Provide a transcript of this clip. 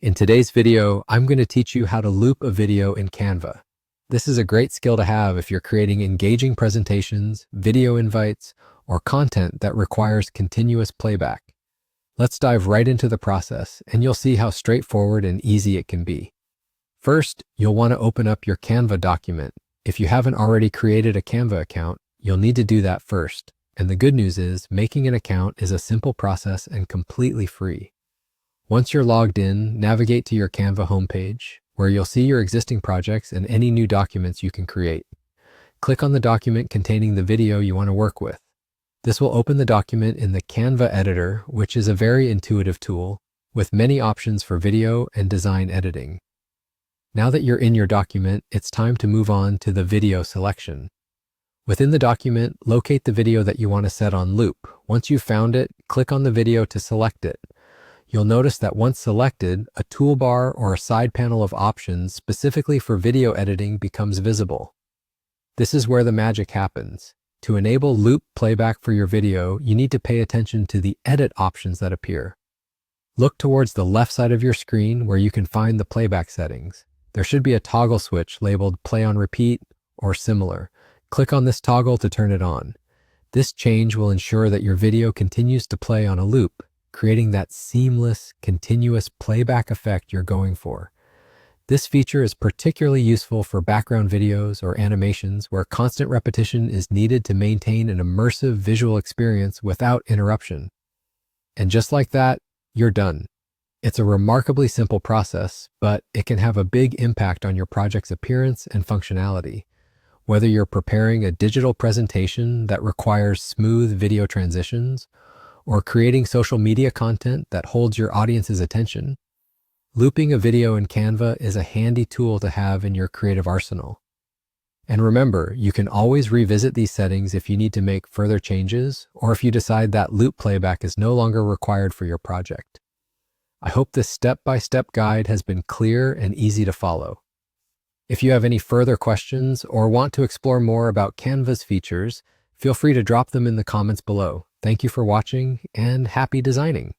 In today's video, I'm going to teach you how to loop a video in Canva. This is a great skill to have if you're creating engaging presentations, video invites, or content that requires continuous playback. Let's dive right into the process, and you'll see how straightforward and easy it can be. First, you'll want to open up your Canva document. If you haven't already created a Canva account, you'll need to do that first. And the good news is, making an account is a simple process and completely free. Once you're logged in, navigate to your Canva homepage, where you'll see your existing projects and any new documents you can create. Click on the document containing the video you want to work with. This will open the document in the Canva editor, which is a very intuitive tool, with many options for video and design editing. Now that you're in your document, it's time to move on to the video selection. Within the document, locate the video that you want to set on loop. Once you've found it, click on the video to select it. You'll notice that once selected, a toolbar or a side panel of options specifically for video editing becomes visible. This is where the magic happens. To enable loop playback for your video, you need to pay attention to the edit options that appear. Look towards the left side of your screen where you can find the playback settings. There should be a toggle switch labeled play on repeat or similar. Click on this toggle to turn it on. This change will ensure that your video continues to play on a loop, creating that seamless, continuous playback effect you're going for. This feature is particularly useful for background videos or animations where constant repetition is needed to maintain an immersive visual experience without interruption. And just like that, you're done. It's a remarkably simple process, but it can have a big impact on your project's appearance and functionality. Whether you're preparing a digital presentation that requires smooth video transitions, or creating social media content that holds your audience's attention, looping a video in Canva is a handy tool to have in your creative arsenal. And remember, you can always revisit these settings if you need to make further changes, or if you decide that loop playback is no longer required for your project. I hope this step-by-step guide has been clear and easy to follow. If you have any further questions or want to explore more about Canva's features, feel free to drop them in the comments below. Thank you for watching and happy designing.